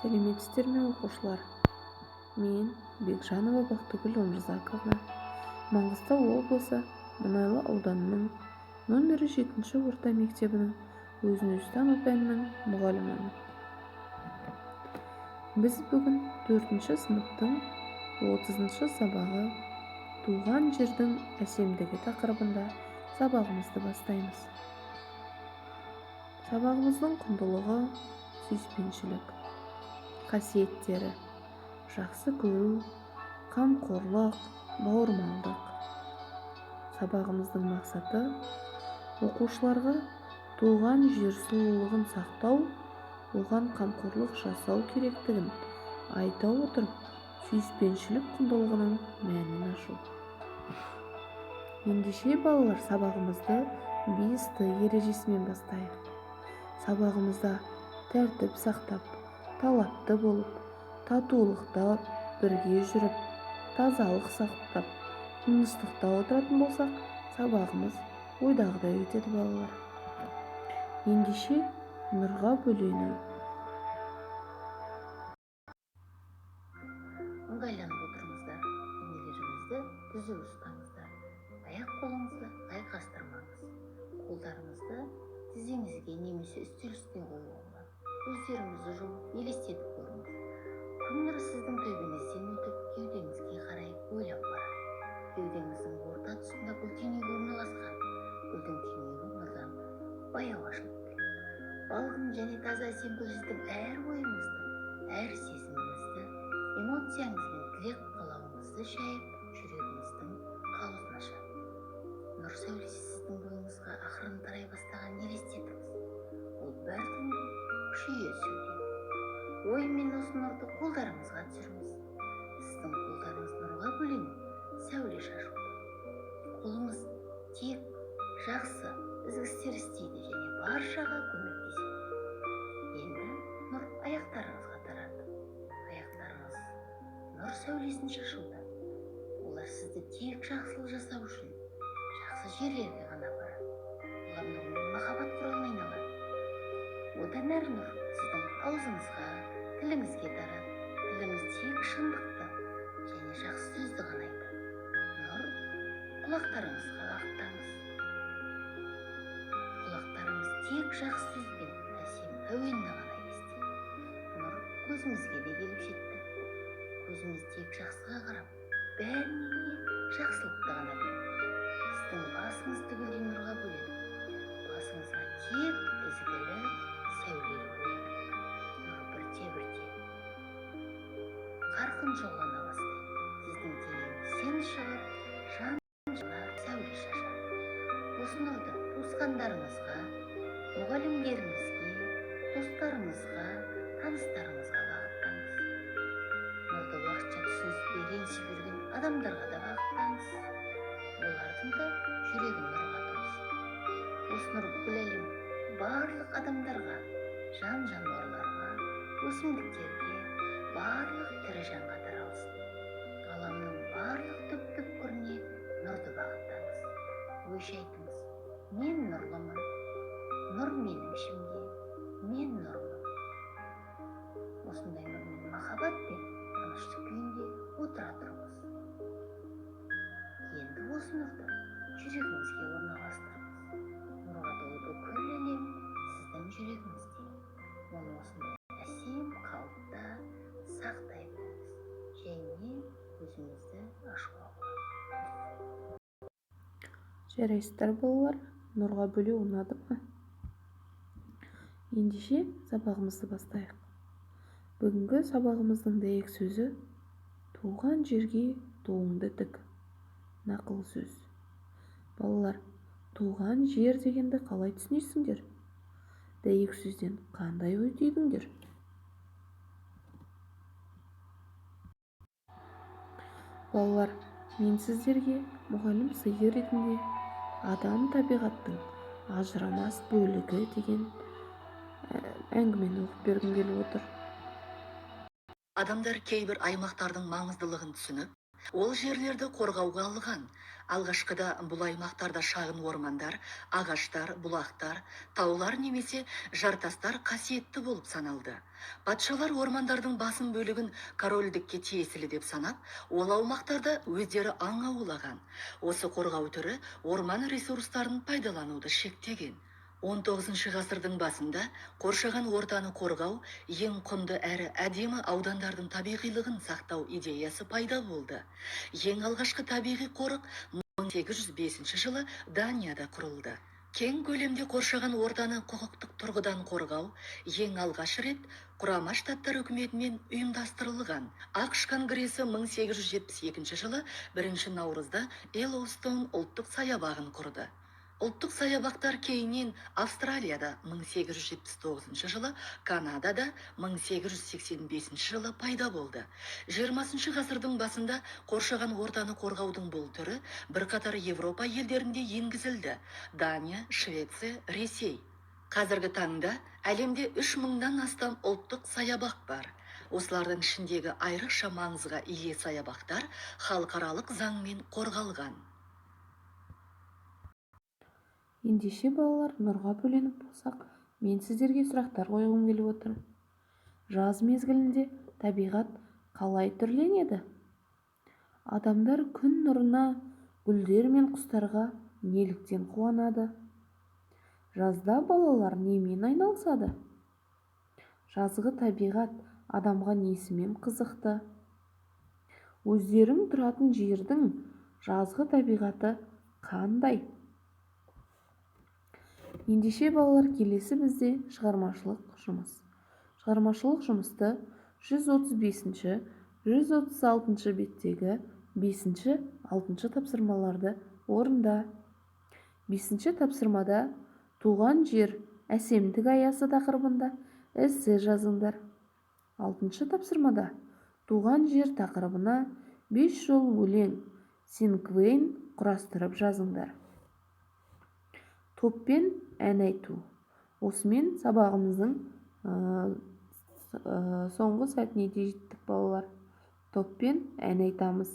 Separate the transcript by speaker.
Speaker 1: Сәлеметсіздер ме оқушылар? Мен Бекжанова Бақтыгүл Өмірзақовна, Маңғыстау облысы Мұнайлы ауданының нөмірі 7-ші орта мектебінің өзін-өзі тану пәнінің мұғалімімін. Біз бүгін 4-ші сыныптың 30-шы сабағы туған жердің әсемдігі тақырыбында сабағымызды бастаймыз. Сабағымыздың құндылығы сүйіспеншілік, қасиеттері: жақсы көру, қамқорлық, бауырмалдық. Сабағымыздың мақсаты оқушыларға туған жер сұлулығын сақтау, оған қамқорлық жасау керектігін айта отырып, сүйіспеншілік құндылығының мәнін ашу. Ендеше балалар, сабағымызды 5Т ережесімен бастайық. Сабағымызда тәртіп сақтап, талапты болып, татулықта бірге жүріп, тазалық сақтап, тыныштықта отыратын болсақ, сабағымыз ойдағыдай өтеді балалар. Ендеше нұрға бөлену.
Speaker 2: Ыңғайланып отырыңыздар, денелеріңізді түзу ұстаңыздар. Аяқ қолыңызды айқастырмаңыз. Қолдарыңызды тізеңізге немесе үстел үстіне қойыңыздар. Көздеріңізді жұмып елестетіп көріңіз. Күн нұры сіздің төбеңізден өтіп, кеудеңізге қарай бойлап барады. Кеудеңіздің орта тұсында гүл түйнегі орналасқан. Гүлдің түйнегі нұрдан баяу ашылып келеді. Балғын және таза әсем гүл сіздің әр ойыңызды, әр сезіміңізді, эмоцияңызбен тілек қалауыңызды шайып, жүрегіңіздің қауызын ашады. Нұр сәулесі сіздің бойыңызға ақырын тарай бастаған елестетіңіз. Ол біртіндеп күшейе түсуде. Оймен осы нұрды қолдарыңызға түсіріңіз. Сіздің қолдарыңыз нұрға бөленіп, сәуле шашуда. Қолыңыз тек жақсы, ізгі істер істейді және баршаға көмектеседі. Енді нұр аяқтарыңызға тарады. Аяқтарыңыз нұр сәулесін шашуда. Олар сізді тек жақсылық жасау үшін жақсы жерлерге ғана барады. Олар нұрмен махаббат құралына айналады. Одан әрі нұр сіздің аузыңызға, тіліңізге тарады. Тіліңіз тек шындықты және жақсы сөзді ғана айтады. Нұр құлақтарыңызға бағыттаңыз. Құлақтарыңыз тек жақсы сөзбен, әсем әуенді ғана естиді. Нұр көзімізге де келіп жетті. Көзіміз тек жақсыға қарап, бәріне жақсылықты ғана көреді. Сіздің басыңыз түгелдей нұрға бөленіп, басыңызға тек ізгілік, сәулелі ой келеді. Нұр бірте-бірте қарқын жолана бастайды. Сіздің денеңізден шығып, жан-жағына сәуле шашады. Осы нұрды туысқандарыңызға, мұғалімдеріңізге, достарыңызға, таныстарыңызға бағыттаңыз. Нұрды уақытша түсініспей ренжіп жүрген адамдарға да бағыттаңыз. Олардың да жүрегін нұрға толсын. Осы нұр бүкіл әлем барлық адамдарға, жан-жануарларға, өсімдіктерге, барлық тірі жанға таралсын. Ғаламның барлық түп-түпкіріне нұрды бағыттаңыз. Өш айтыңыз: мен нұрлымын, нұр менің ішімде, мен нұрмын. Осындай нұрмен махаббат пен тыныштық күйінде отыра тұрыңыз. Енді осы нұрды жүрегіңізге орналастырыңыз. Нұрға толы бүкіл әлем сіздің жүрегіңізде. Оны осындай әсем қалыпта сақтай біліңіз және көзіңізді ашуға болады.
Speaker 1: Жарайсыздар балалар, нұрға бөлеу ұнады ма? Ендеше сабағымызды бастайық. Бүгінгі сабағымыздың дәйек сөзі туған жерге туыңды тік. Нақыл сөз. Балалар, туған жер дегенді қалай түсінесіңдер? Дәйек сөзден қандай ой түйдіңдер? Балалар, мен сіздерге мұғалім сыйы ретінде адам табиғаттың ажырамас бөлігі деген әңгімені оқып бергім келіп отыр.
Speaker 3: Адамдар кейбір аймақтардың маңыздылығын түсініп, Ол жерлерді қорғауға алған. Алғашқыда бұл аймақтарда шағын ормандар, ағаштар, бұлақтар, таулар немесе жартастар қасиетті болып саналды. Патшалар ормандардың басым бөлігін корольдікке тиесілі деп санап, ол аумақтарда өздері аң аулаған. Осы қорғау түрі орман ресурстарын пайдалануды шектеген. 19 ғасырдың басында қоршаған ортаны қорғау, ең құнды әрі әдемі аудандардың табиғилығын сақтау идеясы пайда болды. Ең алғашқы табиғи қорық 1805 жылы Данияда құрылды. Кең көлемде қоршаған ортаны құқықтық тұрғыдан қорғау ең алғаш рет Құрама Штаттар үкіметімен ұйымдастырылған. ақш конгресі 1872 жылы 1 наурызда Йеллоустоун ұлттық саябағын құрды. Ұлттық саябақтар кейіннен Австралияда 1879 жылы, Канадада 1885 жылы пайда болды. 20 ғасырдың басында қоршаған ортаны қорғаудың бұл түрі бірқатар Европа елдерінде енгізілді. Дания, Швеция, Ресей. Қазіргі таңда әлемде 3000-нан астам ұлттық саябақ бар. Осылардың ішіндегі айрықша маңызға ие саябақтар халықаралық заңмен қорғалған.
Speaker 1: Ендеше балалар, нұрға бөленіп болсақ, мен сіздерге сұрақтар қойғым келіп отыр. Жаз мезгілінде табиғат қалай түрленеді? Адамдар күн нұрына, гүлдер мен құстарға неліктен қуанады? Жазда балалар немен айналысады? Жазғы табиғат адамға несімен қызықты? Өздерің тұратын жердің жазғы табиғаты қандай? Ендеше балалар, келесі бізде шығармашылық жұмыс. Шығармашылық жұмысты 135-136 беттегі 5-6 тапсырмаларды орында. 5 тапсырмада туған жер әсемдік аясы тақырыбында эссе жазыңдар. 6 тапсырмада туған жер тақырыбына 5 жол өлең синклейн құрастырып жазыңдар. Топпен ән айту. Осымен сабағымыздың соңғы сәтіне де жеттік балалар. Топпен ән айтамыз.